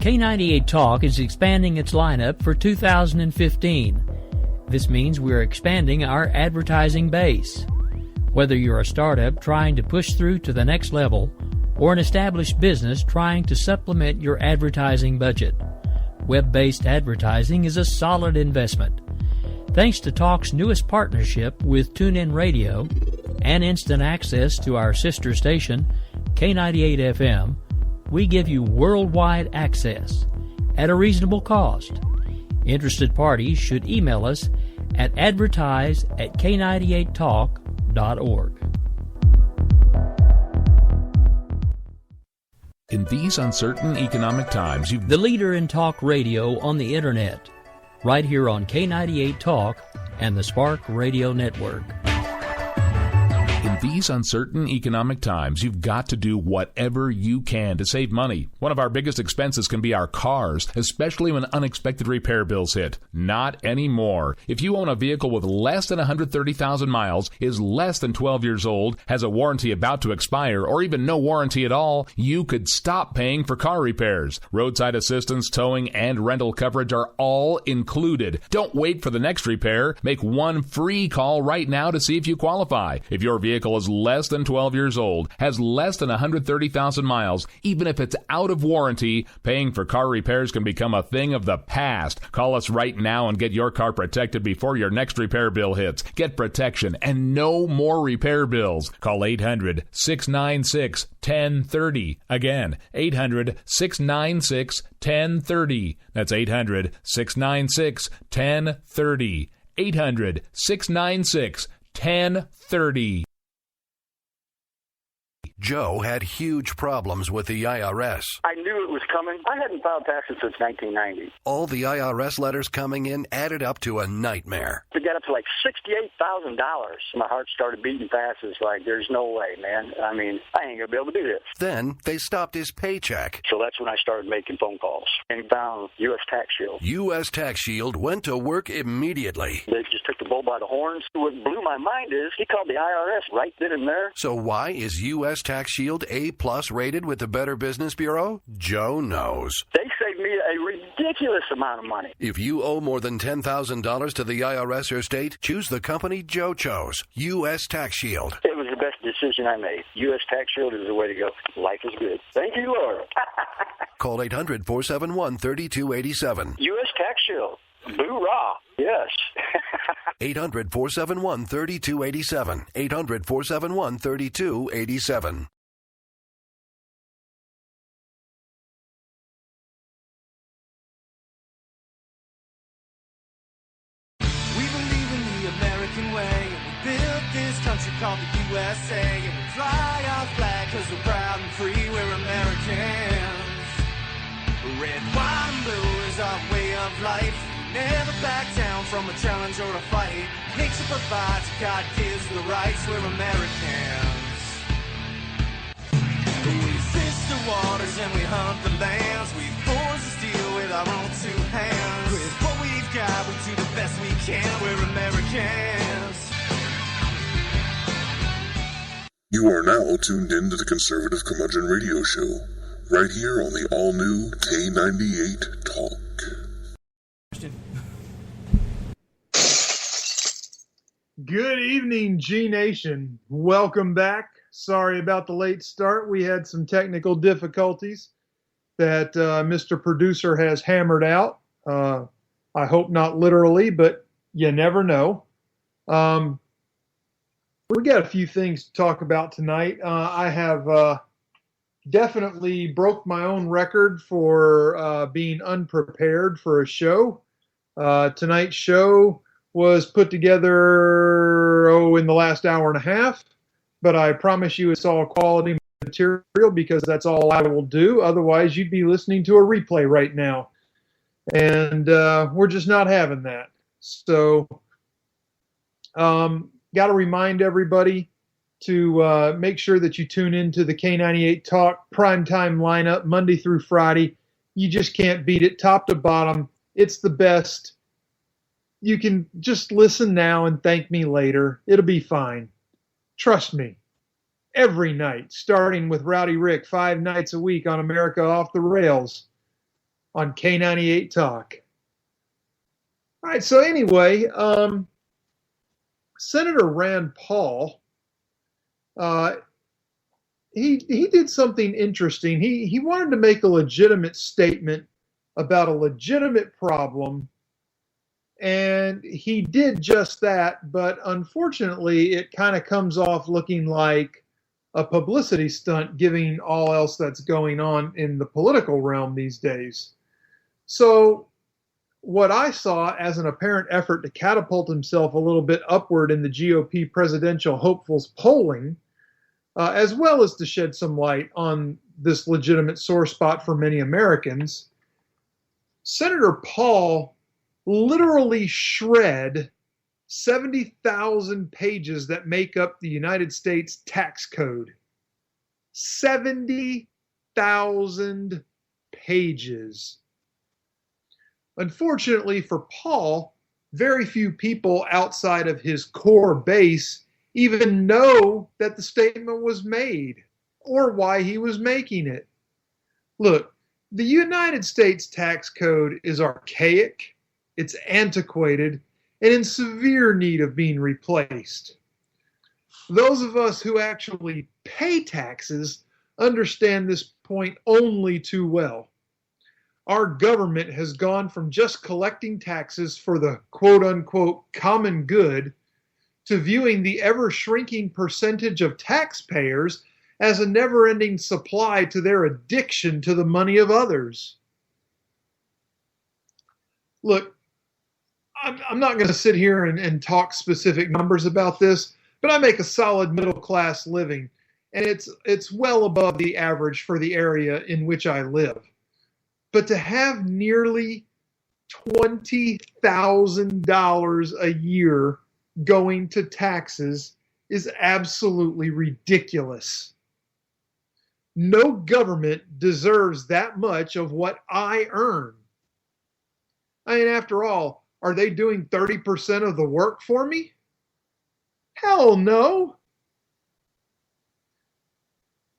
K98 Talk is expanding its lineup for 2015. This means we're expanding our advertising base. Whether you're a startup trying to push through to the next level or an established business trying to supplement your advertising budget, web-based advertising is a solid investment. Thanks to Talk's newest partnership with TuneIn Radio and instant access to our sister station, K98 FM, we give you worldwide access at a reasonable cost. Interested parties should email us at advertise@k98talk.org. In these uncertain economic times, the leader in talk radio on the Internet, right here on K98 Talk and the Spark Radio Network. In these uncertain economic times, you've got to do whatever you can to save money. One of our biggest expenses can be our cars, especially when unexpected repair bills hit. Not anymore. If you own a vehicle with less than 130,000 miles, is less than 12 years old, has a warranty about to expire, or even no warranty at all, you could stop paying for car repairs. Roadside assistance, towing, and rental coverage are all included. Don't wait for the next repair. Make one free call right now to see if you qualify. If your vehicle is less than 12 years old, has less than 130,000 miles, even if it's out of warranty, paying for car repairs can become a thing of the past. Call us right now and get your car protected before your next repair bill hits. Get protection and no more repair bills. Call 800-696-1030. Again, 800-696-1030. That's 800-696-1030. 800-696-1030. Joe had huge problems with the IRS. I knew it was coming. I hadn't filed taxes since 1990. All the IRS letters coming in added up to a nightmare. It got up to like $68,000. My heart started beating fast. It's like, there's no way, man. I mean, I ain't going to be able to do this. Then they stopped his paycheck. So that's when I started making phone calls and found U.S. Tax Shield. U.S. Tax Shield went to work immediately. They just took the bull by the horns. What blew my mind is he called the IRS right then and there. So why is U.S. Tax Shield A+ rated with the Better Business Bureau? Joe knows. They saved me a ridiculous amount of money. If you owe more than $10,000 to the IRS or state, choose the company Joe chose, U.S. Tax Shield. It was the best decision I made. U.S. Tax Shield is the way to go. Life is good. Thank you, Lord. Call 800-471-3287. U.S. Tax Shield. Boo-rah. Yes. 800-471-3287. 800-471-3287. Called the USA, and we fly our flag cause we're proud and free, we're Americans. Red, white, and blue is our way of life. Never back down from a challenge or a fight. Nature provides, God gives the rights, we're Americans. We fish the waters and we hunt the lands. We forge the steel with our own two hands. With what we've got, we do the best we can, we're Americans. You are now tuned in to the Conservative Curmudgeon Radio Show, right here on the all-new K98 Talk. Good evening, G-Nation. Welcome back. Sorry about the late start. We had some technical difficulties that Mr. Producer has hammered out. I hope not literally, but you never know. We got a few things to talk about tonight. I have definitely broke my own record for being unprepared for a show. Tonight's show was put together, in the last hour and a half, but I promise you it's all quality material because that's all I will do. Otherwise, you'd be listening to a replay right now. And we're just not having that. So, got to remind everybody to make sure that you tune into the K98 Talk primetime lineup Monday through Friday. You just can't beat it top to bottom. It's the best. You can just listen now and thank me later. It'll be fine. Trust me. Every night, starting with Rowdy Rick 5 nights a week on America Off the Rails. on K98 Talk. All right, so anyway, Senator Rand Paul, he did something interesting. He wanted to make a legitimate statement about a legitimate problem, and he did just that, but unfortunately it kind of comes off looking like a publicity stunt, given all else that's going on in the political realm these days. So what I saw as an apparent effort to catapult himself a little bit upward in the GOP presidential hopefuls polling, as well as to shed some light on this legitimate sore spot for many Americans, Senator Paul literally shred 70,000 pages that make up the United States tax code. 70,000 pages. Unfortunately for Paul, very few people outside of his core base even know that the statement was made or why he was making it. Look, the United States tax code is archaic, it's antiquated, and in severe need of being replaced. Those of us who actually pay taxes understand this point only too well. Our government has gone from just collecting taxes for the quote-unquote common good to viewing the ever-shrinking percentage of taxpayers as a never-ending supply to their addiction to the money of others. Look, I'm not going to sit here and talk specific numbers about this, but I make a solid middle-class living, and it's well above the average for the area in which I live. But to have nearly $20,000 a year going to taxes is absolutely ridiculous. No government deserves that much of what I earn. I mean, after all, are they doing 30% of the work for me? Hell no.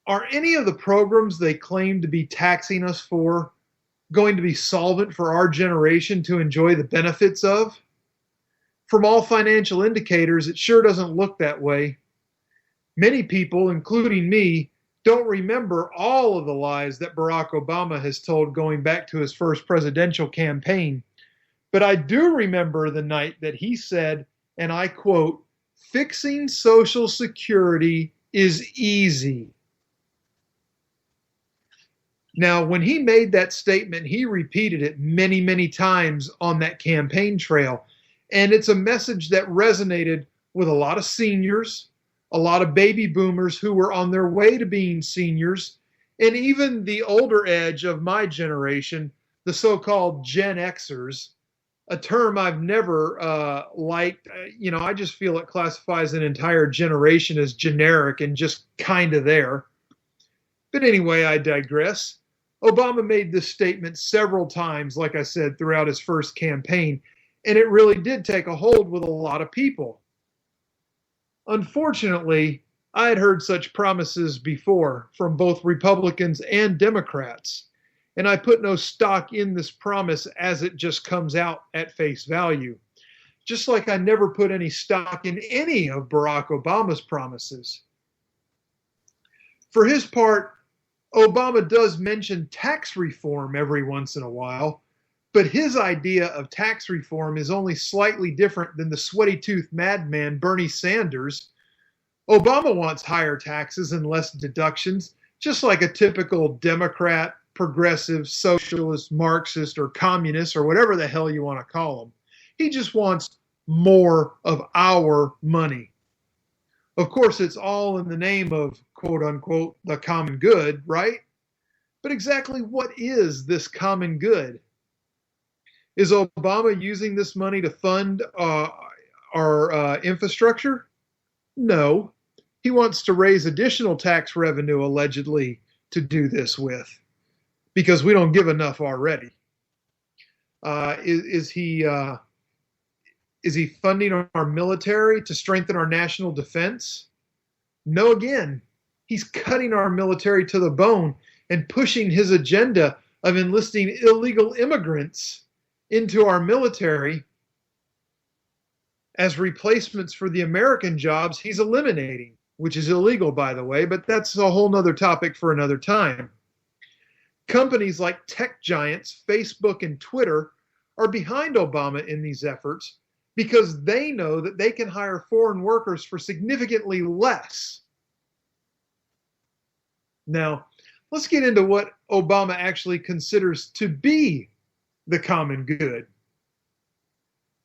Are any of the programs they claim to be taxing us for going to be solvent for our generation to enjoy the benefits of? From all financial indicators, it sure doesn't look that way. Many people, including me, don't remember all of the lies that Barack Obama has told going back to his first presidential campaign. But I do remember the night that he said, and I quote, "Fixing Social Security is easy." Now, when he made that statement, he repeated it many, many times on that campaign trail. And it's a message that resonated with a lot of seniors, a lot of baby boomers who were on their way to being seniors, and even the older edge of my generation, the so-called Gen Xers, a term I've never liked. I just feel it classifies an entire generation as generic and just kind of there. But anyway, I digress. Obama made this statement several times, like I said, throughout his first campaign, and it really did take a hold with a lot of people. Unfortunately, I had heard such promises before from both Republicans and Democrats, and I put no stock in this promise as it just comes out at face value, just like I never put any stock in any of Barack Obama's promises. For his part, Obama does mention tax reform every once in a while, but his idea of tax reform is only slightly different than the sweaty-toothed madman Bernie Sanders. Obama wants higher taxes and less deductions, just like a typical Democrat, progressive, socialist, Marxist, or communist, or whatever the hell you want to call them. He just wants more of our money. Of course, it's all in the name of, quote-unquote, the common good, right? But exactly what is this common good? Is Obama using this money to fund our infrastructure? No. He wants to raise additional tax revenue, allegedly, to do this with, because we don't give enough already. Is he funding our military to strengthen our national defense? No, again. He's cutting our military to the bone and pushing his agenda of enlisting illegal immigrants into our military as replacements for the American jobs he's eliminating, which is illegal, by the way, but that's a whole nother topic for another time. Companies like tech giants, Facebook and Twitter, are behind Obama in these efforts because they know that they can hire foreign workers for significantly less. Now, let's get into what Obama actually considers to be the common good.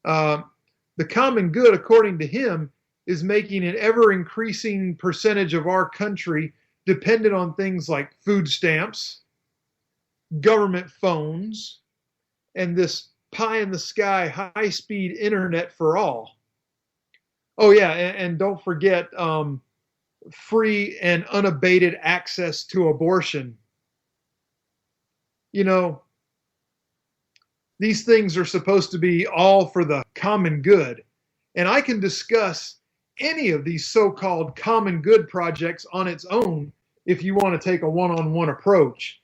The common good, according to him, is making an ever-increasing percentage of our country dependent on things like food stamps, government phones, and this pie-in-the-sky high-speed internet for all. Oh, yeah, and don't forget free and unabated access to abortion. You know, these things are supposed to be all for the common good. And I can discuss any of these so-called common good projects on its own if you want to take a one-on-one approach.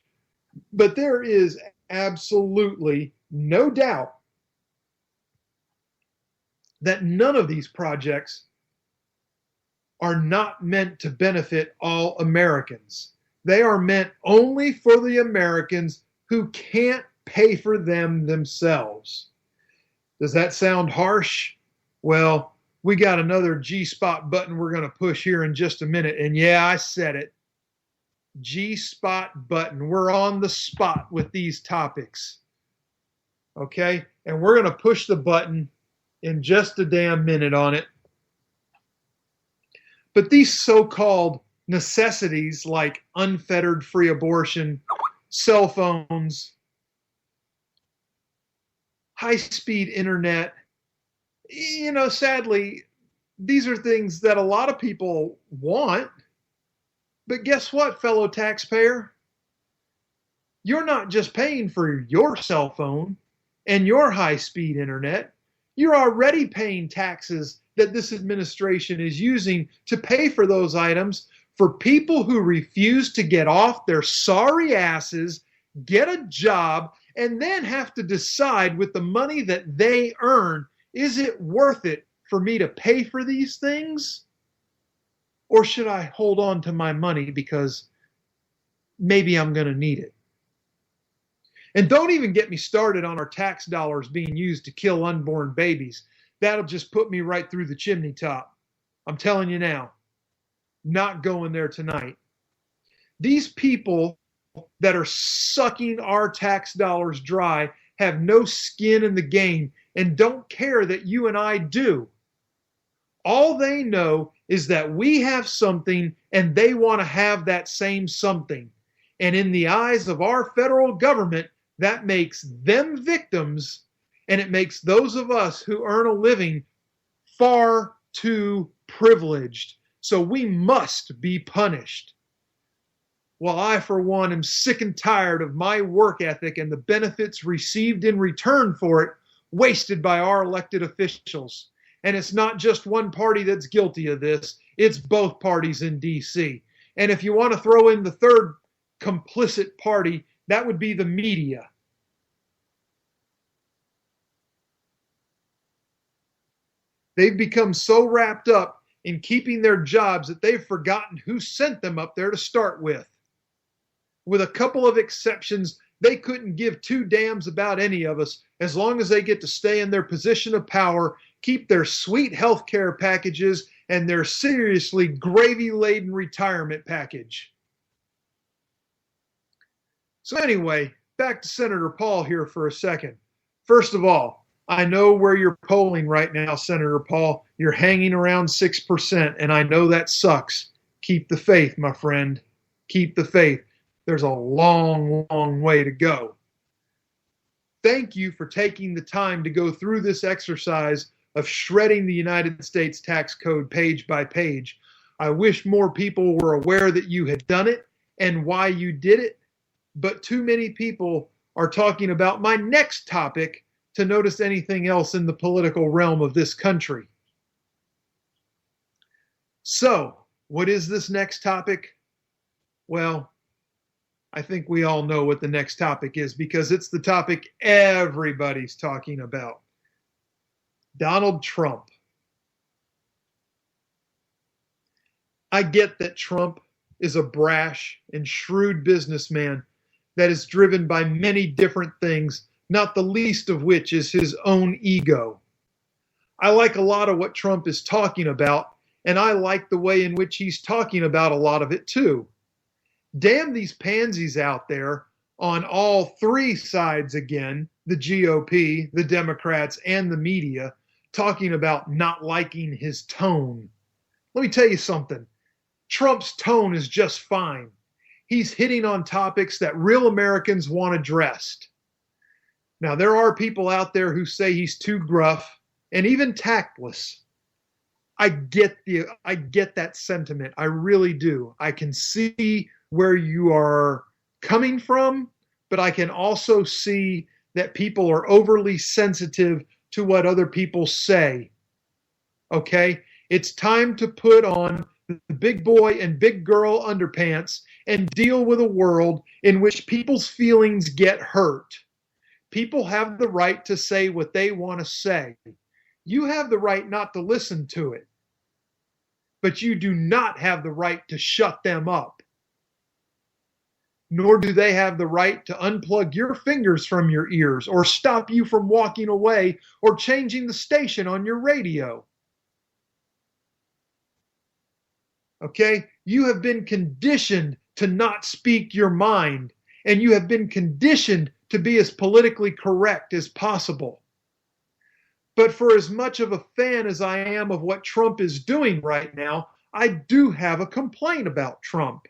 But there is absolutely no doubt that none of these projects are not meant to benefit all Americans. They are meant only for the Americans who can't pay for them themselves. Does that sound harsh? Well, we got another G-spot button we're going to push here in just a minute. And yeah, I said it. G-spot button. We're on the spot with these topics. Okay? And we're going to push the button in just a damn minute on it. But these so-called necessities like unfettered free abortion, cell phones, high-speed internet, you know, sadly, these are things that a lot of people want. But guess what, fellow taxpayer? You're not just paying for your cell phone and your high-speed internet. You're already paying taxes that this administration is using to pay for those items for people who refuse to get off their sorry asses, get a job, and then have to decide with the money that they earn, is it worth it for me to pay for these things? Or should I hold on to my money because maybe I'm going to need it? And don't even get me started on our tax dollars being used to kill unborn babies. That'll just put me right through the chimney top. I'm telling you now, not going there tonight. These people that are sucking our tax dollars dry have no skin in the game and don't care that you and I do. All they know is that we have something and they want to have that same something. And in the eyes of our federal government, that makes them victims, and it makes those of us who earn a living far too privileged. So we must be punished. Well, I, for one, am sick and tired of my work ethic and the benefits received in return for it wasted by our elected officials. And it's not just one party that's guilty of this. It's both parties in D.C. And if you want to throw in the third complicit party, that would be the media. They've become so wrapped up in keeping their jobs that they've forgotten who sent them up there to start with. With a couple of exceptions, they couldn't give two damns about any of us as long as they get to stay in their position of power, keep their sweet health care packages, and their seriously gravy-laden retirement package. So anyway, back to Senator Paul here for a second. First of all, I know where you're polling right now, Senator Paul. You're hanging around 6%, and I know that sucks. Keep the faith, my friend. Keep the faith. There's a long, long way to go. Thank you for taking the time to go through this exercise of shredding the United States tax code page by page. I wish more people were aware that you had done it and why you did it, but too many people are talking about my next topic to notice anything else in the political realm of this country. So, what is this next topic? Well, I think we all know what the next topic is because it's the topic everybody's talking about. Donald Trump. I get that Trump is a brash and shrewd businessman that is driven by many different things, not the least of which is his own ego. I like a lot of what Trump is talking about, and I like the way in which he's talking about a lot of it too. Damn these pansies out there on all three sides again, the GOP, the Democrats, and the media, talking about not liking his tone. Let me tell you something. Trump's tone is just fine. He's hitting on topics that real Americans want addressed. Now, there are people out there who say he's too gruff and even tactless. I get that sentiment. I really do. I can see where you are coming from, but I can also see that people are overly sensitive to what other people say. Okay? It's time to put on the big boy and big girl underpants and deal with a world in which people's feelings get hurt. People have the right to say what they want to say. You have the right not to listen to it, but you do not have the right to shut them up. Nor do they have the right to unplug your fingers from your ears or stop you from walking away or changing the station on your radio. Okay? You have been conditioned to not speak your mind, and you have been conditioned to be as politically correct as possible. But for as much of a fan as I am of what Trump is doing right now, I do have a complaint about Trump.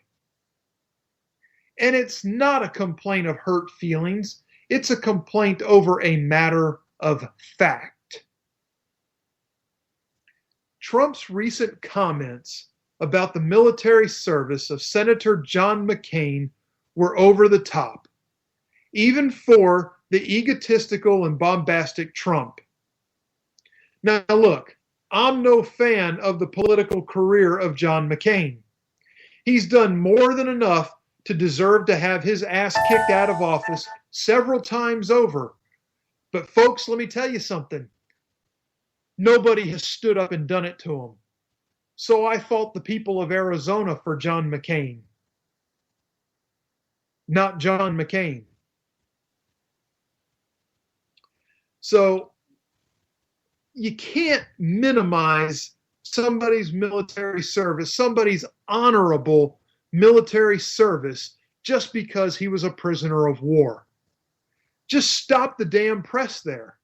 And it's not a complaint of hurt feelings. It's a complaint over a matter of fact. Trump's recent comments about the military service of Senator John McCain were over the top, even for the egotistical and bombastic Trump. Now, look, I'm no fan of the political career of John McCain. He's done more than enough to deserve to have his ass kicked out of office several times over. But folks, let me tell you something. Nobody has stood up and done it to him. So I fault the people of Arizona for John McCain, not John McCain. So you can't minimize somebody's military service, somebody's honorable military service, just because he was a prisoner of war. Just stop the damn press there.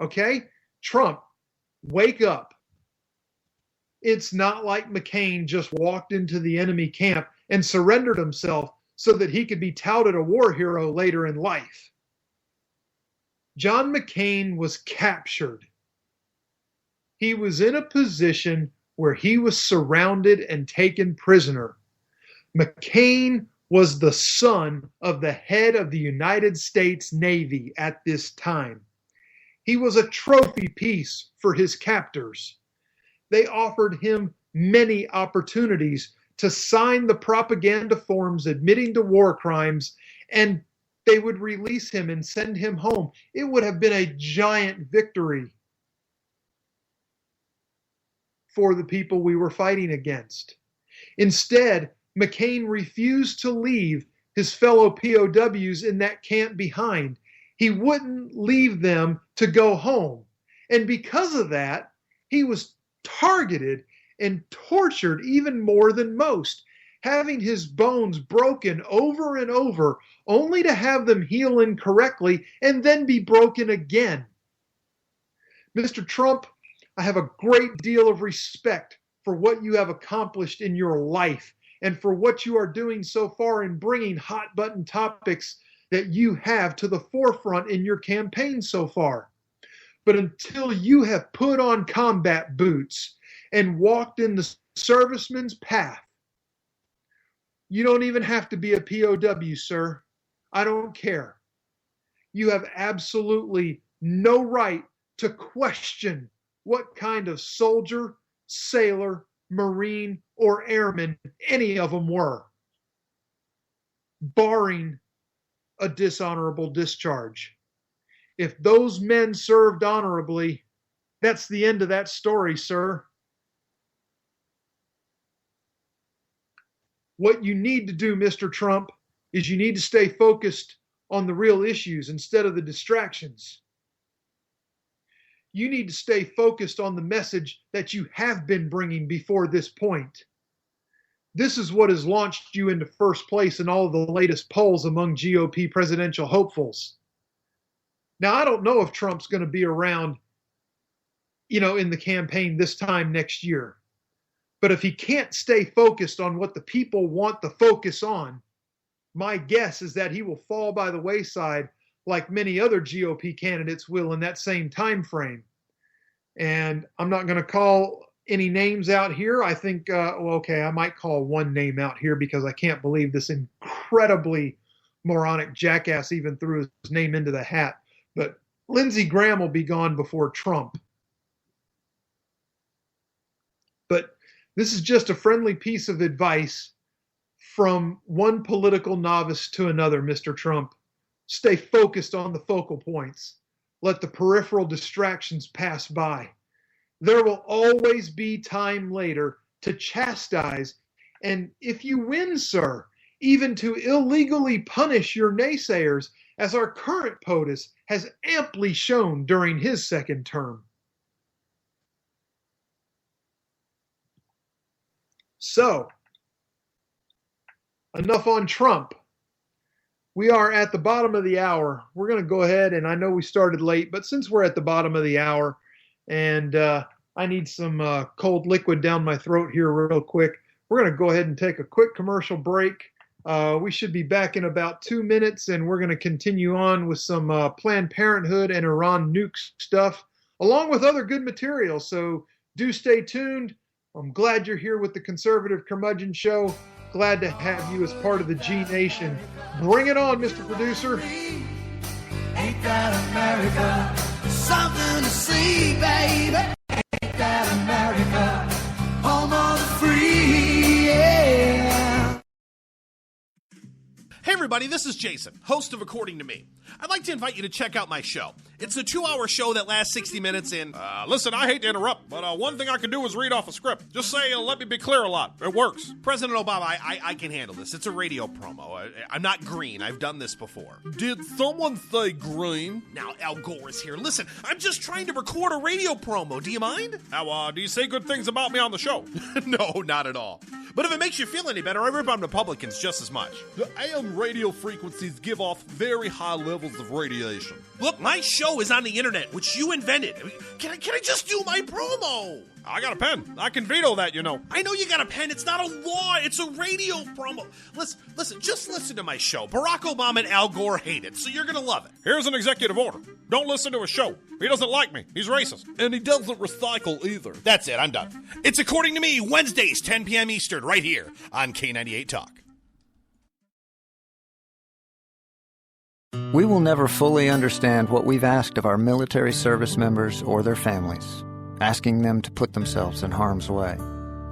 Okay? Trump, wake up. It's not like McCain just walked into the enemy camp and surrendered himself so that he could be touted a war hero later in life. John McCain was captured. He was in a position where he was surrounded and taken prisoner. McCain was the son of the head of the United States Navy at this time. He was a trophy piece for his captors. They offered him many opportunities to sign the propaganda forms admitting to war crimes, and they would release him and send him home. It would have been a giant victory for the people we were fighting against. Instead, McCain refused to leave his fellow POWs in that camp behind. He wouldn't leave them to go home. And because of that, he was targeted and tortured even more than most, having his bones broken over and over, only to have them heal incorrectly and then be broken again. Mr. Trump, I have a great deal of respect for what you have accomplished in your life and for what you are doing so far in bringing hot button topics that you have to the forefront in your campaign so far. But until you have put on combat boots and walked in the serviceman's path, you don't even have to be a POW, sir. I don't care. You have absolutely no right to question what kind of soldier, sailor, Marine, or airman any of them were. barring a dishonorable discharge. If those men served honorably, that's the end of that story, sir. What you need to do, Mr. Trump, is you need to stay focused on the real issues instead of the distractions. You need to stay focused on the message that you have been bringing before this point. This is what has launched you into first place in all of the latest polls among GOP presidential hopefuls. Now, I don't know if Trump's going to be around, in the campaign this time next year. But if he can't stay focused on what the people want to focus on, my guess is that he will fall by the wayside like many other GOP candidates will in that same time frame. And I'm not going to call any names out here. I think, I might call one name out here because I can't believe this incredibly moronic jackass even threw his name into the hat. But Lindsey Graham will be gone before Trump. But this is just a friendly piece of advice from one political novice to another, Mr. Trump. Stay focused on the focal points. Let the peripheral distractions pass by. There will always be time later to chastise, and if you win, sir, even to illegally punish your naysayers, as our current POTUS has amply shown during his second term. So, enough on Trump. We are at the bottom of the hour. We're going to go ahead, and I know we started late, but since we're at the bottom of the hour, and I need some cold liquid down my throat here real quick, we're going to go ahead and take a quick commercial break. We should be back in about 2 minutes, and we're going to continue on with some Planned Parenthood and Iran nuke stuff, along with other good material. So do stay tuned. I'm glad you're here with the Conservative Curmudgeon Show. Glad to have you as part of the G Nation. Bring it on, Mr. Producer. Ain't that America? Something to see, baby. Ain't that America? Home of the free, yeah. Hey everybody, this is Jason, host of According to Me. I'd like to invite you to check out my show. It's a 2-hour show that lasts 60 minutes and... listen, I hate to interrupt, but one thing I can do is read off a script. Just say, let me be clear a lot. It works. President Obama, I can handle this. It's a radio promo. I'm not green. I've done this before. Did someone say green? Now, Al Gore is here. Listen, I'm just trying to record a radio promo. Do you mind? Now, do you say good things about me on the show? No, not at all. But if it makes you feel any better, I rip on Republicans just as much. The AM radio frequencies give off very high levels of radiation. Look, my show is on the internet, which you invented. Can I just do my promo? I got a pen. I can veto that, you know. I know you got a pen. It's not a law. It's a radio promo. Listen, just listen to my show. Barack Obama and Al Gore hate it, so you're going to love it. Here's an executive order. Don't listen to his show. He doesn't like me. He's racist. And he doesn't recycle either. That's it. I'm done. It's According to Me, Wednesdays, 10 p.m. Eastern, right here on K98 Talk. We will never fully understand what we've asked of our military service members or their families, asking them to put themselves in harm's way,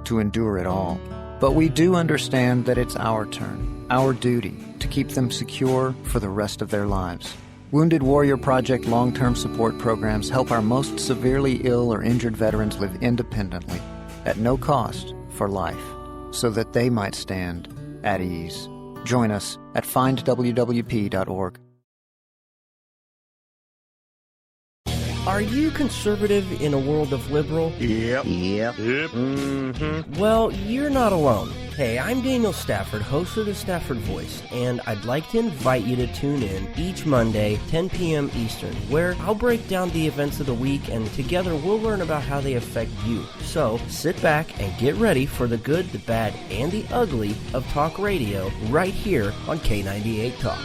to endure it all. But we do understand that it's our turn, our duty, to keep them secure for the rest of their lives. Wounded Warrior Project long-term support programs help our most severely ill or injured veterans live independently, at no cost, for life, so that they might stand at ease. Join us at findwwp.org. Are you conservative in a world of liberal? Yep. Mm-hmm. Well, you're not alone. Hey, I'm Daniel Stafford, host of the Stafford Voice, and I'd like to invite you to tune in each Monday, 10 p.m. Eastern, where I'll break down the events of the week, and together we'll learn about how they affect you. So, sit back and get ready for the good, the bad, and the ugly of talk radio right here on K98 Talk.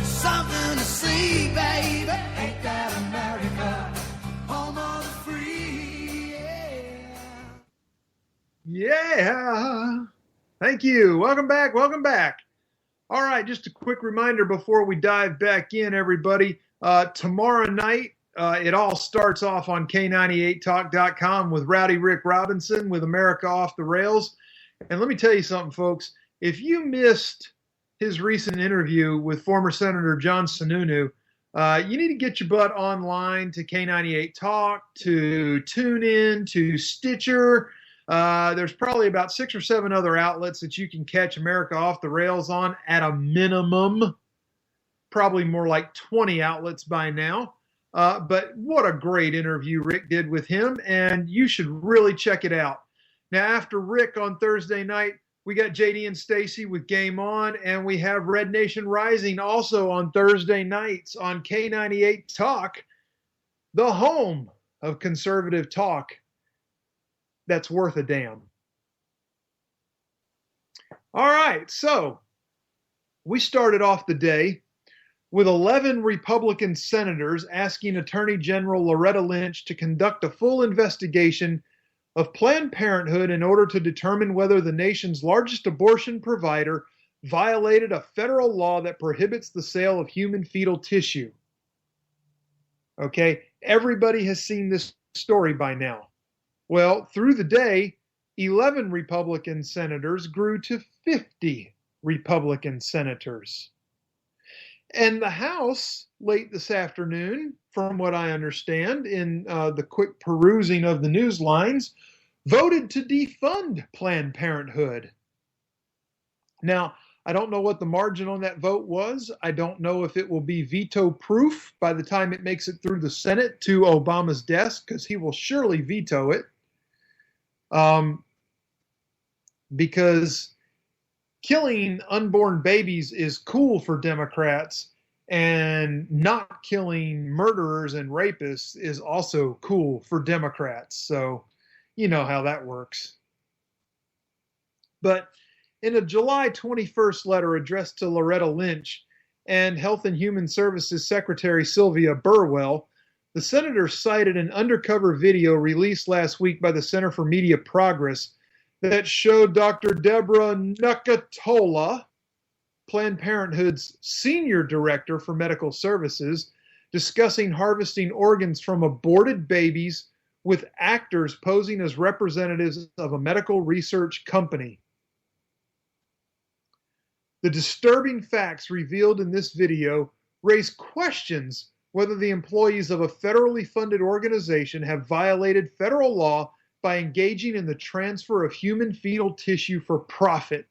Something to see, baby. Ain't that America? Home of the Yeah. Thank you. Welcome back. Welcome back. All right, just a quick reminder before we dive back in, everybody. Tomorrow night, it all starts off on K98Talk.com with Rowdy Rick Robinson with America Off the Rails. And let me tell you something, folks. If you missed his recent interview with former Senator John Sununu, you need to get your butt online to K98 Talk, to TuneIn, to Stitcher. There's probably about 6 or 7 other outlets that you can catch America Off the Rails on at a minimum. Probably more like 20 outlets by now. But what a great interview Rick did with him, and you should really check it out. Now, after Rick on Thursday night, we got JD and Stacy with Game On, and we have Red Nation Rising also on Thursday nights on K98 Talk, the home of conservative talk that's worth a damn. All right, so we started off the day with 11 Republican senators asking Attorney General Loretta Lynch to conduct a full investigation of Planned Parenthood in order to determine whether the nation's largest abortion provider violated a federal law that prohibits the sale of human fetal tissue. Okay, everybody has seen this story by now. Well, through the day, 11 Republican senators grew to 50 Republican senators. And the House, late this afternoon, from what I understand, in the quick perusing of the news lines, voted to defund Planned Parenthood. Now, I don't know what the margin on that vote was. I don't know if it will be veto-proof by the time it makes it through the Senate to Obama's desk, because he will surely veto it. Because killing unborn babies is cool for Democrats, and not killing murderers and rapists is also cool for Democrats. So you know how that works. But in a July 21st letter addressed to Loretta Lynch and Health and Human Services Secretary Sylvia Burwell, the senator cited an undercover video released last week by the Center for Media Progress that showed Dr. Deborah Nucatola, Planned Parenthood's senior director for medical services, discussing harvesting organs from aborted babies with actors posing as representatives of a medical research company. The disturbing facts revealed in this video raise questions whether the employees of a federally funded organization have violated federal law by engaging in the transfer of human fetal tissue for profit,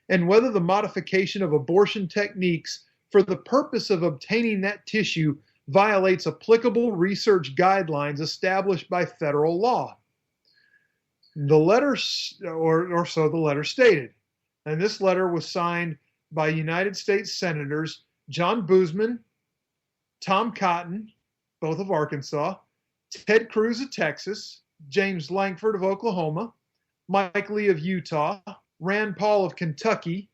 and whether the modification of abortion techniques for the purpose of obtaining that tissue violates applicable research guidelines established by federal law. The letter, or so the letter stated, and this letter was signed by United States Senators John Boozman, Tom Cotton, both of Arkansas, Ted Cruz of Texas, James Lankford of Oklahoma, Mike Lee of Utah, Rand Paul of Kentucky,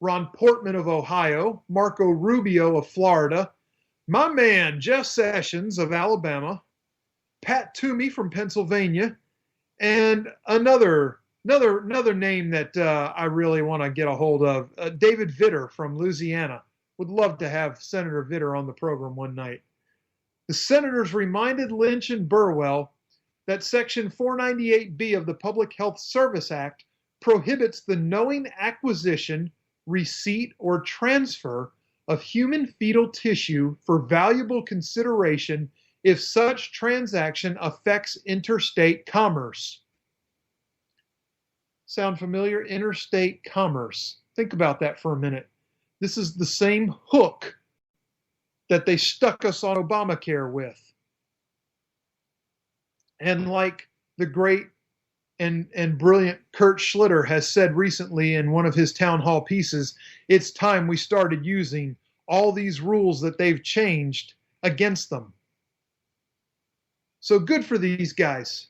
Ron Portman of Ohio, Marco Rubio of Florida, my man Jeff Sessions of Alabama, Pat Toomey from Pennsylvania, and another name that I really want to get a hold of, David Vitter from Louisiana. Would love to have Senator Vitter on the program one night. The senators reminded Lynch and Burwell that Section 498B of the Public Health Service Act prohibits the knowing acquisition, receipt, or transfer of human fetal tissue for valuable consideration if such transaction affects interstate commerce. Sound familiar? Interstate commerce. Think about that for a minute. This is the same hook that they stuck us on Obamacare with. And like the great and brilliant Kurt Schlitter has said recently in one of his town hall pieces, it's time we started using all these rules that they've changed against them. So good for these guys.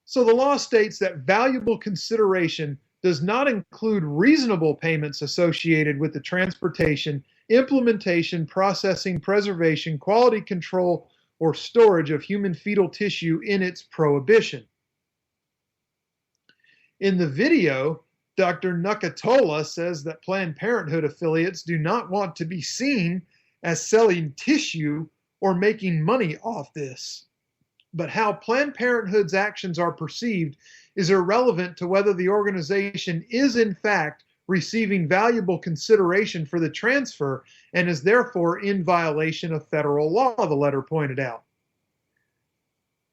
So the law states that valuable consideration does not include reasonable payments associated with the transportation, implementation, processing, preservation, quality control, or storage of human fetal tissue in its prohibition. In the video, Dr. Nucatola says that Planned Parenthood affiliates do not want to be seen as selling tissue or making money off this. But how Planned Parenthood's actions are perceived is irrelevant to whether the organization is in fact receiving valuable consideration for the transfer and is therefore in violation of federal law, the letter pointed out.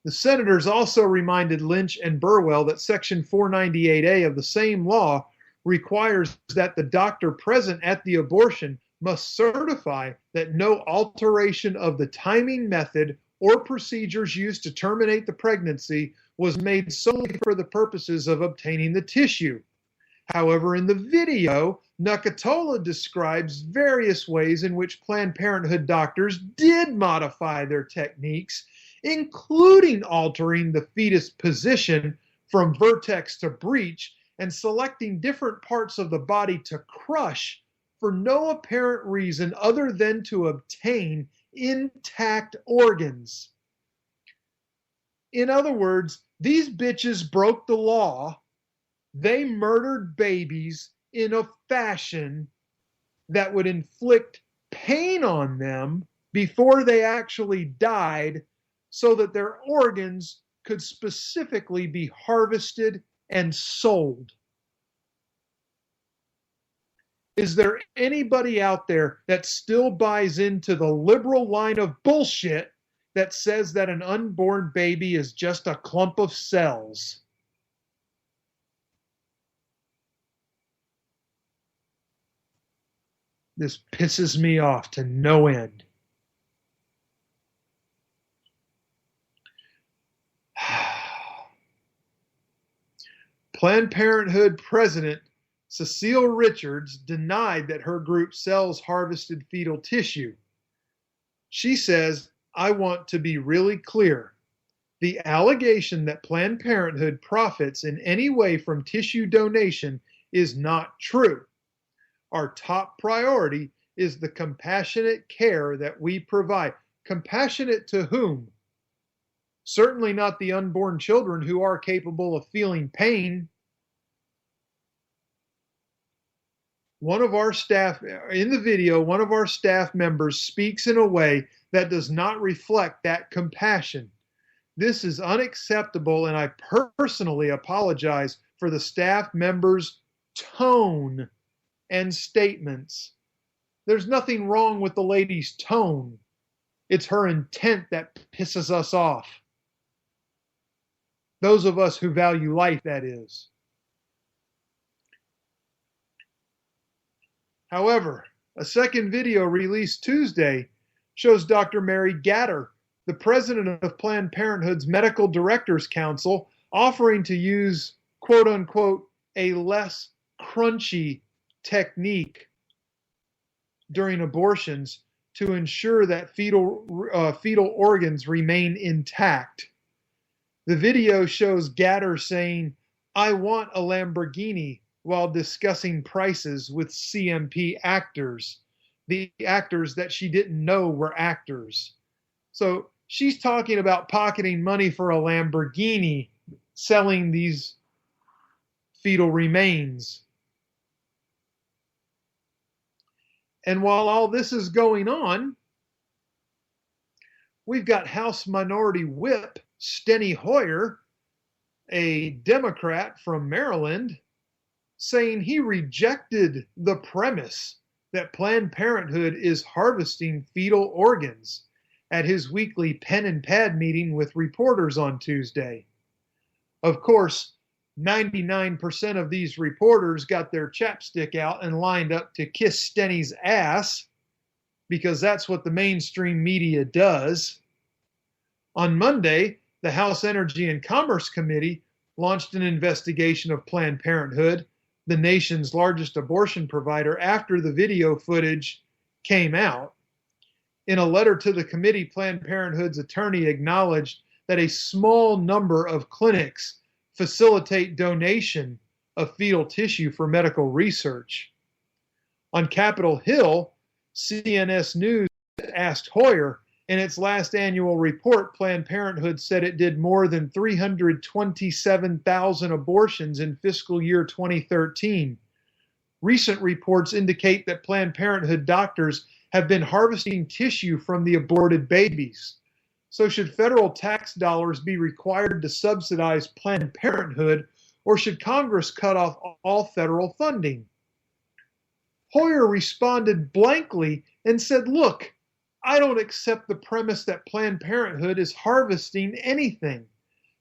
The senators also reminded Lynch and Burwell that Section 498A of the same law requires that the doctor present at the abortion must certify that no alteration of the timing method or procedures used to terminate the pregnancy was made solely for the purposes of obtaining the tissue. However, in the video, Nucatola describes various ways in which Planned Parenthood doctors did modify their techniques, including altering the fetus position from vertex to breech and selecting different parts of the body to crush for no apparent reason other than to obtain intact organs. In other words, these bitches broke the law. They murdered babies in a fashion that would inflict pain on them before they actually died so that their organs could specifically be harvested and sold. Is there anybody out there that still buys into the liberal line of bullshit that says that an unborn baby is just a clump of cells? This pisses me off to no end. Planned Parenthood President Cecile Richards denied that her group sells harvested fetal tissue. She says, "I want to be really clear. The allegation that Planned Parenthood profits in any way from tissue donation is not true. Our top priority is the compassionate care that we provide." Compassionate to whom? Certainly not the unborn children who are capable of feeling pain. One of our staff, in the video, one of our staff members speaks in a way that does not reflect that compassion. This is unacceptable, and I personally apologize for the staff member's tone and statements. There's nothing wrong with the lady's tone. It's her intent that pisses us off. Those of us who value life, that is. However, a second video released Tuesday shows Dr. Mary Gatter, the president of Planned Parenthood's Medical Directors Council, offering to use, quote unquote, a less crunchy technique during abortions to ensure that fetal organs remain intact. The video shows Gatter saying, "I want a Lamborghini," while discussing prices with CMP actors, the actors that she didn't know were actors. So she's talking about pocketing money for a Lamborghini, selling these fetal remains. And while all this is going on, we've got House Minority Whip Steny Hoyer, a Democrat from Maryland, saying he rejected the premise that Planned Parenthood is harvesting fetal organs at his weekly pen and pad meeting with reporters on Tuesday. Of course, 99% of these reporters got their chapstick out and lined up to kiss Steny's ass, because that's what the mainstream media does. On Monday, the House Energy and Commerce Committee launched an investigation of Planned Parenthood, the nation's largest abortion provider, after the video footage came out. In a letter to the committee, Planned Parenthood's attorney acknowledged that a small number of clinics facilitate donation of fetal tissue for medical research. On Capitol Hill, CNS News asked Hoyer In its last annual report, Planned Parenthood said it did more than 327,000 abortions in fiscal year 2013. Recent reports indicate that Planned Parenthood doctors have been harvesting tissue from the aborted babies. So should federal tax dollars be required to subsidize Planned Parenthood, or should Congress cut off all federal funding? Hoyer responded blankly and said, look, I don't accept the premise that Planned Parenthood is harvesting anything.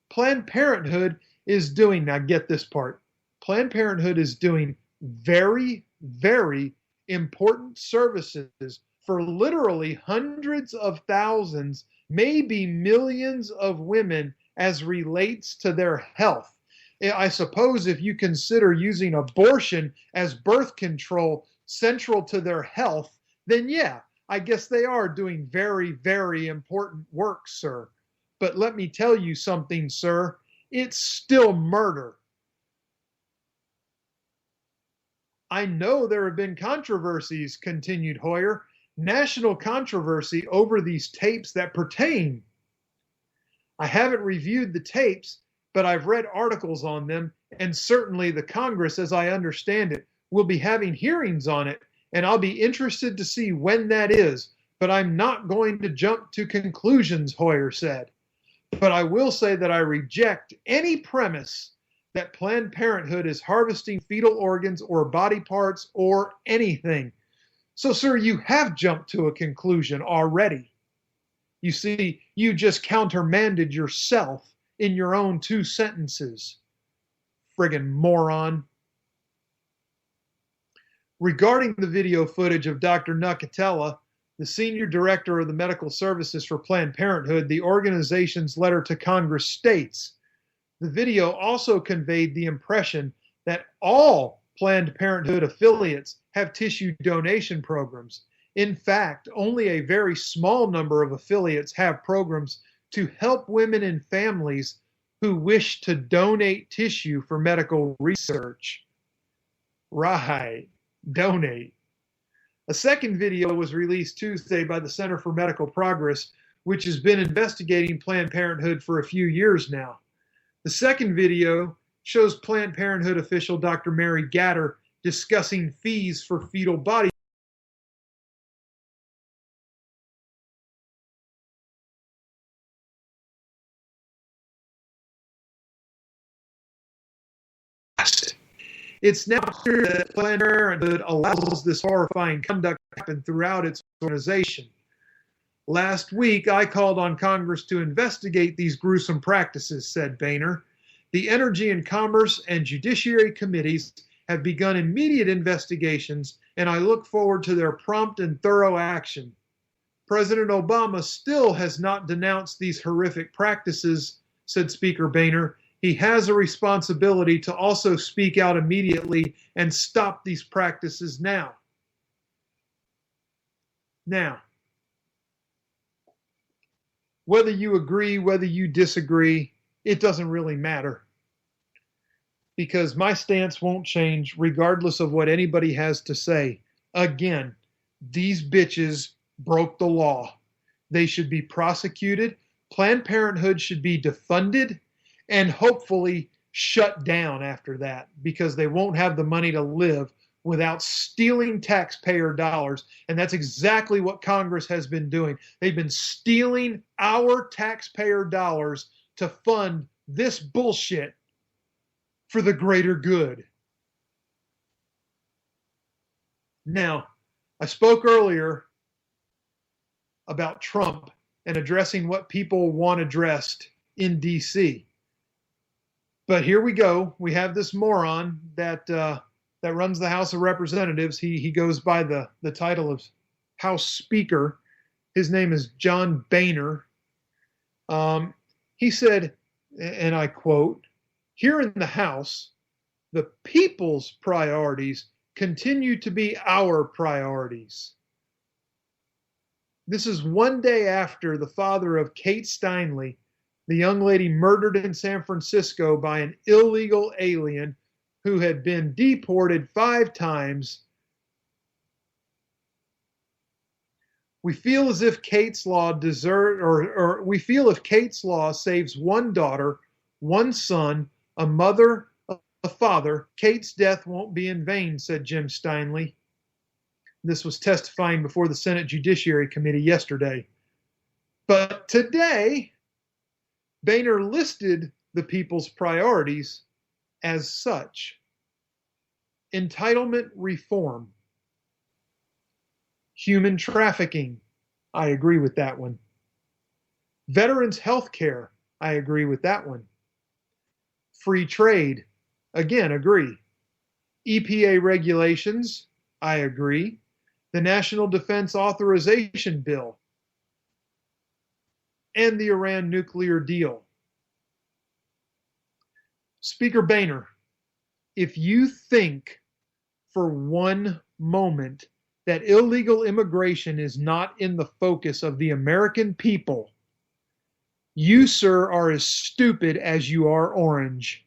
Planned Parenthood is doing, now get this part, Planned Parenthood is doing very, very important services for literally hundreds of thousands, maybe millions of women as relates to their health. I suppose if you consider using abortion as birth control central to their health, then yeah, I guess they are doing very, very important work, sir. But let me tell you something, sir. It's still murder. I know there have been controversies, continued Hoyer, national controversy over these tapes that pertain. I haven't reviewed the tapes, but I've read articles on them, and certainly the Congress, as I understand it, will be having hearings on it, and I'll be interested to see when that is, but I'm not going to jump to conclusions, Hoyer said. But I will say that I reject any premise that Planned Parenthood is harvesting fetal organs or body parts or anything. So, sir, you have jumped to a conclusion already. You see, you just countermanded yourself in your own 2 sentences. Friggin' moron. Regarding the video footage of Dr. Nucatella, the senior director of the medical services for Planned Parenthood, the organization's letter to Congress states, the video also conveyed the impression that all Planned Parenthood affiliates have tissue donation programs. In fact, only a very small number of affiliates have programs to help women and families who wish to donate tissue for medical research. Right. Donate. A second video was released Tuesday by the Center for Medical Progress, which has been investigating Planned Parenthood for a few years now. The second video shows Planned Parenthood official Dr. Mary Gatter discussing fees for fetal body It's now clear that Planned Parenthood allows this horrifying conduct to happen throughout its organization. Last week, I called on Congress to investigate these gruesome practices, said Boehner. The Energy and Commerce and Judiciary Committees have begun immediate investigations, and I look forward to their prompt and thorough action. President Obama still has not denounced these horrific practices, said Speaker Boehner. He has a responsibility to also speak out immediately and stop these practices now. Now, whether you agree, whether you disagree, it doesn't really matter. Because my stance won't change regardless of what anybody has to say. Again, these bitches broke the law. They should be prosecuted. Planned Parenthood should be defunded and hopefully shut down after that, because they won't have the money to live without stealing taxpayer dollars. And that's exactly what Congress has been doing. They've been stealing our taxpayer dollars to fund this bullshit for the greater good. Now, I spoke earlier about Trump and addressing what people want addressed in D.C. But here we go. We have this moron that runs the House of Representatives. He goes by the title of House Speaker. His name is John Boehner. He said, and I quote, "Here in the House, the people's priorities continue to be our priorities." This is one day after the father of Kate Steinle, the young lady murdered in San Francisco by an illegal alien who had been deported 5 times. We feel as if Kate's law we feel if Kate's law saves one daughter, one son, a mother, a father, Kate's death won't be in vain, said Jim Steinle. This was testifying before the Senate Judiciary Committee yesterday. But today, Boehner listed the people's priorities as such. Entitlement reform. Human trafficking. I agree with that one. Veterans health care. I agree with that one. Free trade. Again, agree. EPA regulations. I agree. The National Defense Authorization Bill. And the Iran nuclear deal. Speaker Boehner, if you think for one moment that illegal immigration is not in the focus of the American people, you, sir, are as stupid as you are orange.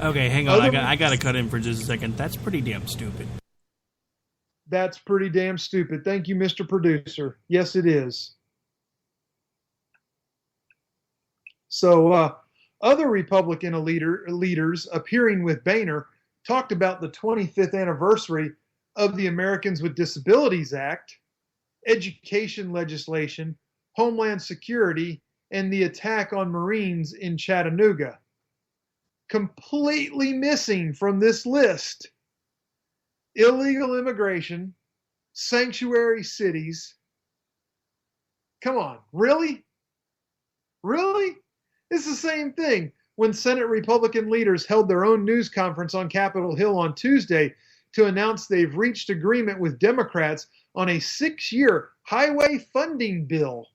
Okay, hang on. I got to cut in for just a second. That's pretty damn stupid. That's pretty damn stupid. Thank you, Mr. Producer. Yes, it is. So, other Republican leaders appearing with Boehner talked about the 25th anniversary of the Americans with Disabilities Act, education legislation, homeland security, and the attack on Marines in Chattanooga. Completely missing from this list: illegal immigration, sanctuary cities. Come on, really? Really? It's the same thing when Senate Republican leaders held their own news conference on Capitol Hill on Tuesday to announce they've reached agreement with Democrats on a 6-year highway funding bill.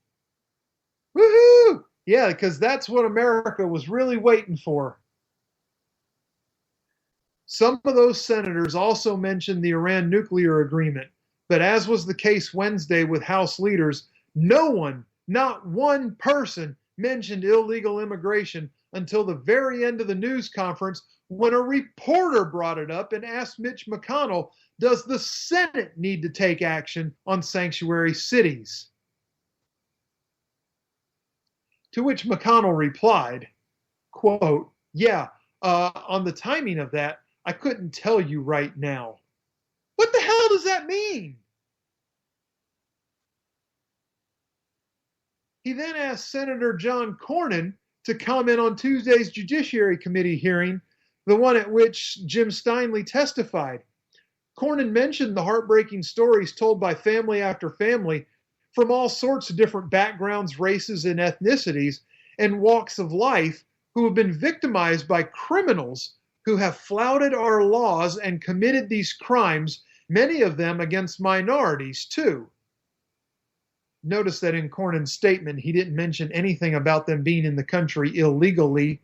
Woohoo! Yeah, because that's what America was really waiting for. Some of those senators also mentioned the Iran nuclear agreement, but as was the case Wednesday with House leaders, no one, not one person, mentioned illegal immigration until the very end of the news conference when a reporter brought it up and asked Mitch McConnell, does the Senate need to take action on sanctuary cities? To which McConnell replied, quote, yeah, on the timing of that, I couldn't tell you right now. What the hell does that mean? He then asked Senator John Cornyn to comment on Tuesday's Judiciary Committee hearing, the one at which Jim Steinle testified. Cornyn mentioned the heartbreaking stories told by family after family from all sorts of different backgrounds, races, and ethnicities and walks of life who have been victimized by criminals who have flouted our laws and committed these crimes, many of them against minorities, too. Notice that in Cornyn's statement, he didn't mention anything about them being in the country illegally.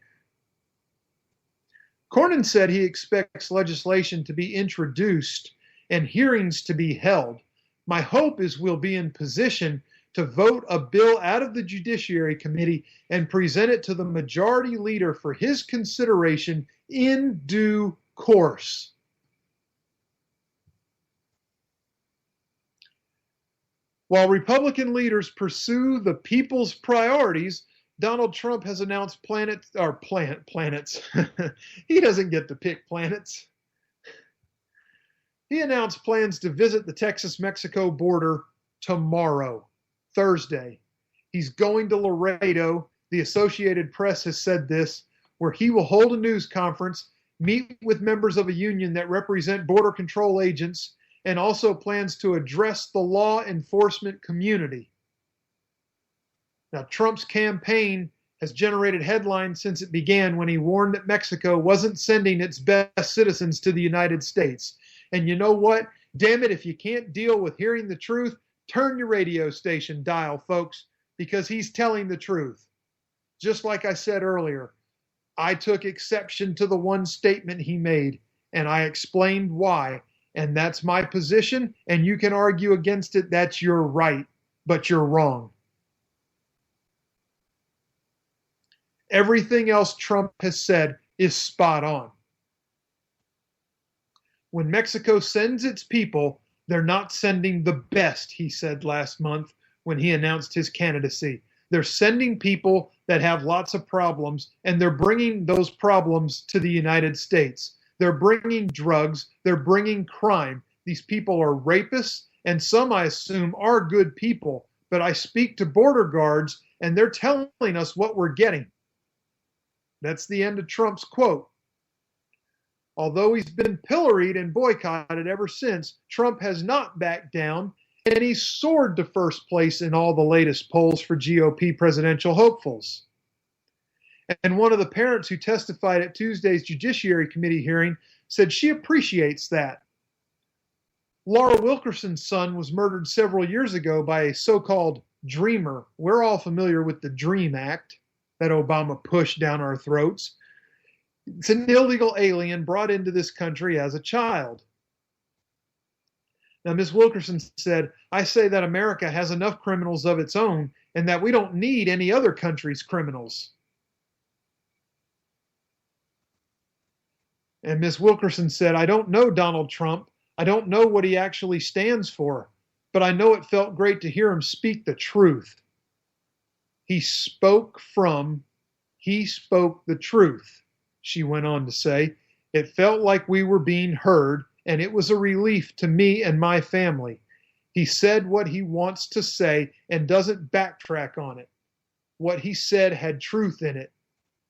Cornyn said he expects legislation to be introduced and hearings to be held. My hope is we'll be in position to vote a bill out of the Judiciary Committee and present it to the majority leader for his consideration in due course. While Republican leaders pursue the people's priorities, Donald Trump has announced planets. He doesn't get to pick planets. He announced plans to visit the Texas-Mexico border tomorrow, Thursday. He's going to Laredo. The Associated Press has said this, where he will hold a news conference, meet with members of a union that represent border control agents, and also plans to address the law enforcement community. Now, Trump's campaign has generated headlines since it began when he warned that Mexico wasn't sending its best citizens to the United States. And you know what? Damn it, if you can't deal with hearing the truth, turn your radio station dial, folks, because he's telling the truth. Just like I said earlier, I took exception to the one statement he made, and I explained why. And that's my position, and you can argue against it. That's your right, but you're wrong. Everything else Trump has said is spot on. When Mexico sends its people, They're not sending the best, he said last month when he announced his candidacy. They're sending people that have lots of problems, and they're bringing those problems to the United States. They're bringing drugs. They're bringing crime. These people are rapists, and some, I assume, are good people. But I speak to border guards, and they're telling us what we're getting. That's the end of Trump's quote. Although he's been pilloried and boycotted ever since, Trump has not backed down, and he's soared to first place in all the latest polls for GOP presidential hopefuls. And one of the parents who testified at Tuesday's Judiciary Committee hearing said she appreciates that. Laura Wilkerson's son was murdered several years ago by a so-called dreamer. We're all familiar with the DREAM Act that Obama pushed down our throats. It's an illegal alien brought into this country as a child. Now, Ms. Wilkerson said, I say that America has enough criminals of its own and that we don't need any other country's criminals. And Ms. Wilkerson said, I don't know Donald Trump. I don't know what he actually stands for, but I know it felt great to hear him speak the truth. He spoke the truth, she went on to say. It felt like we were being heard, and it was a relief to me and my family. He said what he wants to say and doesn't backtrack on it. What he said had truth in it.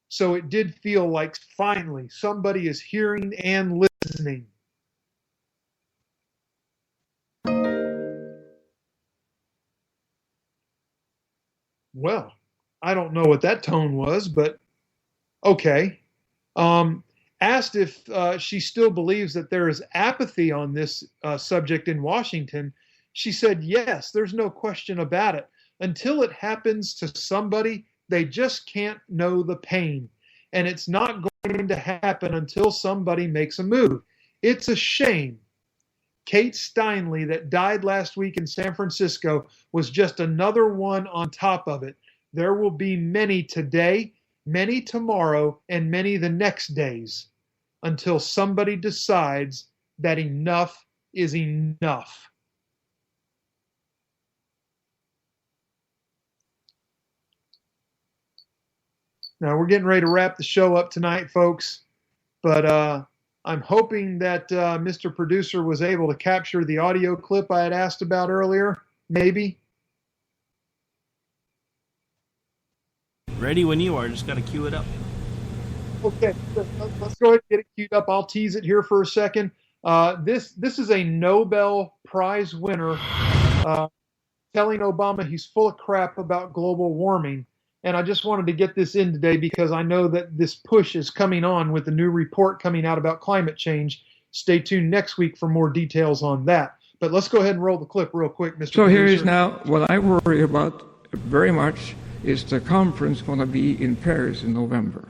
So it did feel like finally somebody is hearing and listening. Well, I don't know what that tone was, but okay. Asked if she still believes that there is apathy on this subject in Washington, she said, yes, there's no question about it. Until it happens to somebody, they just can't know the pain. And it's not going to happen until somebody makes a move. It's a shame. Kate Steinle, that died last week in San Francisco, was just another one on top of it. There will be many today, many tomorrow, and many the next days until somebody decides that enough is enough. Now, we're getting ready to wrap the show up tonight, folks, but I'm hoping that Mr. Producer was able to capture the audio clip I had asked about earlier, maybe. Ready when you are. Just got to cue it up. Okay, let's go ahead and get it queued up. I'll tease it here for a second. This is a Nobel Prize winner telling Obama he's full of crap about global warming. And I just wanted to get this in today because I know that this push is coming on with the new report coming out about climate change. Stay tuned next week for more details on that. But let's go ahead and roll the clip real quick, Mr. So here Producer. is now what I worry about very much is the conference going to be in Paris in November.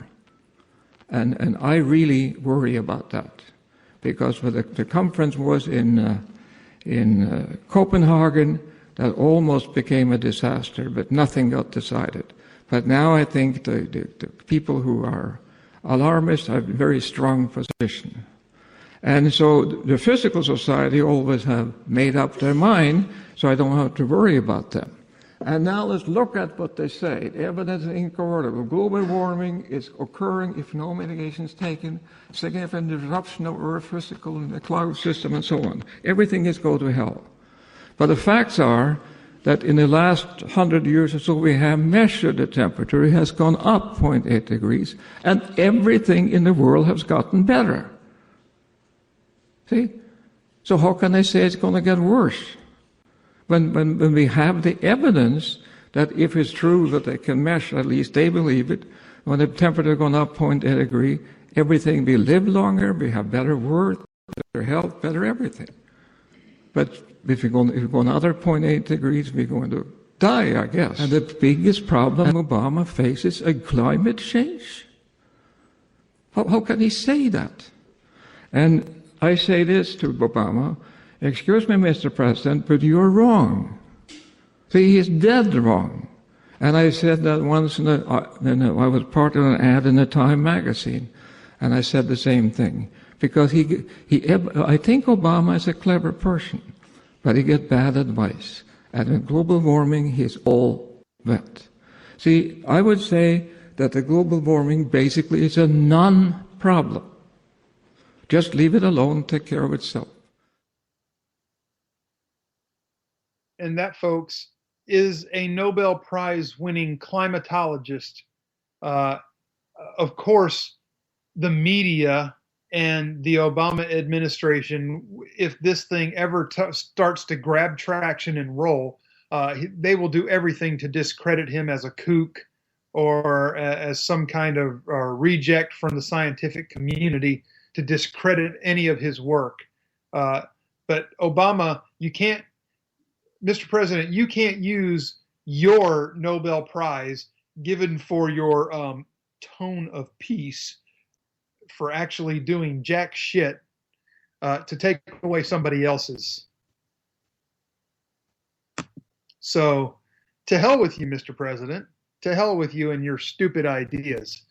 And I really worry about that because the conference was in Copenhagen that almost became a disaster, but nothing got decided. But now I think the people who are alarmists have a very strong position. And so the physical society always have made up their mind, so I don't have to worry about them. And now let's look at what they say. The evidence is incorrigible. Global warming is occurring if no mitigation is taken. Significant disruption of Earth's physical and the cloud system and so on. Everything is going to hell. But the facts are that in the last 100 years or so, we have measured the temperature. It has gone up 0.8 degrees, and everything in the world has gotten better. See? So how can they say it's going to get worse? When we have the evidence that if it's true that they can measure, at least they believe it, when the temperature has gone up 0.8 degree, everything, we live longer, we have better work, better health, better everything. But if we go another 0.8 degrees, we're going to die, I guess. And the biggest problem Obama faces is climate change. How can he say that? And I say this to Obama, excuse me, Mr. President, but you're wrong. See, he's dead wrong. And I said that once I was part of an ad in the Time magazine, and I said the same thing. Because I think Obama is a clever person. but he gets bad advice. And in global warming, he's all wet. See, I would say that the global warming basically is a non-problem. Just leave it alone, take care of itself. And that, folks, is a Nobel Prize-winning climatologist. Of course, the media and the Obama administration, if this thing ever starts to grab traction and roll, they will do everything to discredit him as a kook or as some kind of reject from the scientific community, to discredit any of his work. But Obama, you can't, Mr. President, you can't use your Nobel Prize given for your tone of peace for actually doing jack shit to take away somebody else's. So to hell with you, Mr. President. To hell with you and your stupid ideas.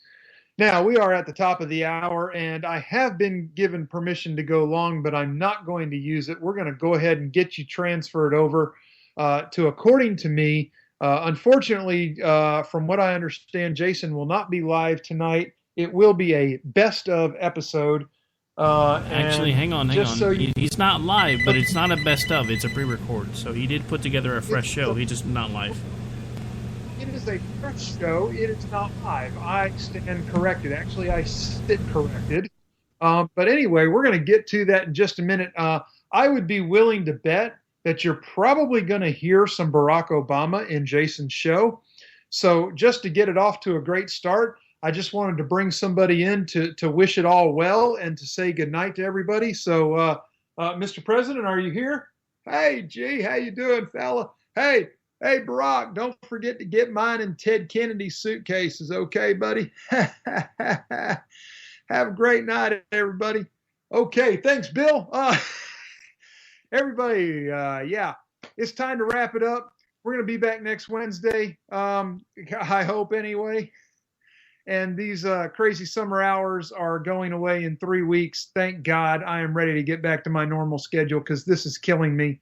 Now, we are at the top of the hour, and I have been given permission to go long, but I'm not going to use it. We're going to go ahead and get you transferred over to According to Me. Unfortunately, from what I understand, Jason will not be live tonight. It will be a best of episode. Actually, hang on. So he's not live, but it's not a best of. It's a pre-record. So he did put together a fresh show. He's just not live. It is a fresh show. It is not live. I stand corrected. Actually, I sit corrected. But anyway, we're going to get to that in just a minute. I would be willing to bet that you're probably going to hear some Barack Obama in Jason's show. So just to get it off to a great start, I just wanted to bring somebody in to wish it all well and to say goodnight to everybody. So, Mr. President, are you here? Hey, G, how you doing, fella? Hey, Barack, don't forget to get mine in Ted Kennedy's suitcases, okay, buddy? Have a great night, everybody. Okay, thanks, Bill. Everybody, yeah, it's time to wrap it up. We're going to be back next Wednesday, I hope anyway. And these crazy summer hours are going away in 3 weeks. Thank God. I am ready to get back to my normal schedule because this is killing me.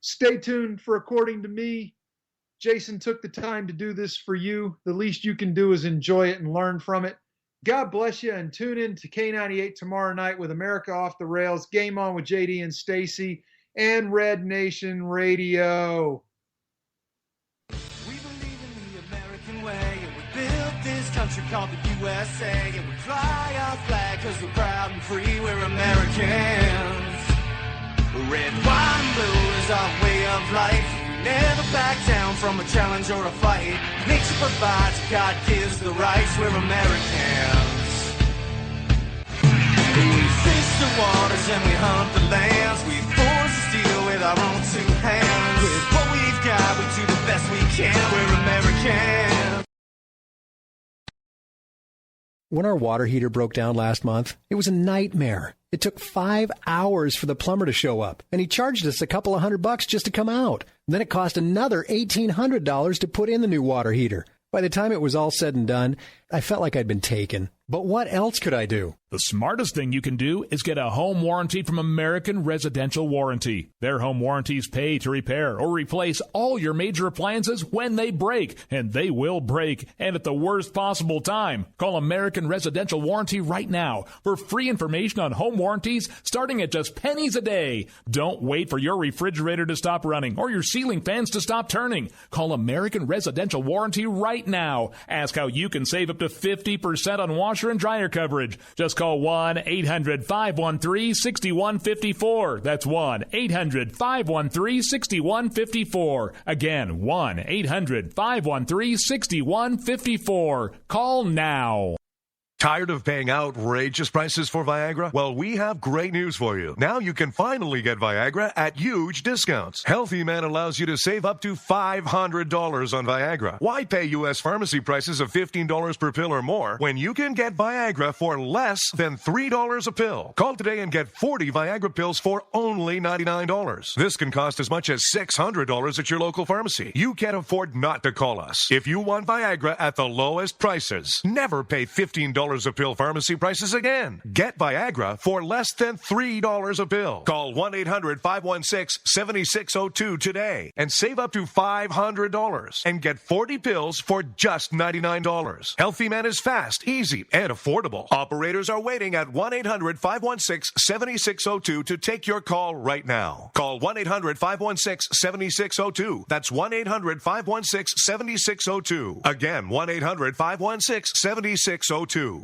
Stay tuned for According to Me. Jason took the time to do this for you. The least you can do is enjoy it and learn from it. God bless you, and tune in to K98 tomorrow night with America Off the Rails, Game On with JD and Stacy, and Red Nation Radio. We believe in the American way, and we built this country called the USA, and we fly our flag because we're proud and free, we're Americans. Red, white, and blue is our way of life. We never back down from a challenge or a fight. Nature provides, God gives the rights, we're Americans. We fish the waters and we hunt the lands. We forge the steel with our own two hands. With what we've got, we do the best we can, we're Americans. When our water heater broke down last month, it was a nightmare. It took 5 hours for the plumber to show up, and he charged us a couple of $100 just to come out. And then it cost another $1,800 to put in the new water heater. By the time it was all said and done, I felt like I'd been taken. But what else could I do? The smartest thing you can do is get a home warranty from American Residential Warranty. Their home warranties pay to repair or replace all your major appliances when they break, and they will break, and at the worst possible time. Call American Residential Warranty right now for free information on home warranties starting at just pennies a day. Don't wait for your refrigerator to stop running or your ceiling fans to stop turning. Call American Residential Warranty right now. Ask how you can save up to 50% on washer and dryer coverage. Just call 1-800-513-6154. That's 1-800-513-6154. Again, 1-800-513-6154. Call now. Tired of paying outrageous prices for Viagra? Well, we have great news for you. Now you can finally get Viagra at huge discounts. Healthy Man allows you to save up to $500 on Viagra. Why pay U.S. pharmacy prices of $15 per pill or more when you can get Viagra for less than $3 a pill? Call today and get 40 Viagra pills for only $99. This can cost as much as $600 at your local pharmacy. You can't afford not to call us. If you want Viagra at the lowest prices, never pay $15 $3 a pill pharmacy prices again. Get Viagra for less than $3 a pill. Call 1-800-516-7602 today and save up to $500 and get 40 pills for just $99. Healthy Man is fast, easy, and affordable. Operators are waiting at 1-800-516-7602 to take your call right now. Call 1-800-516-7602. That's 1-800-516-7602. Again, 1-800-516-7602.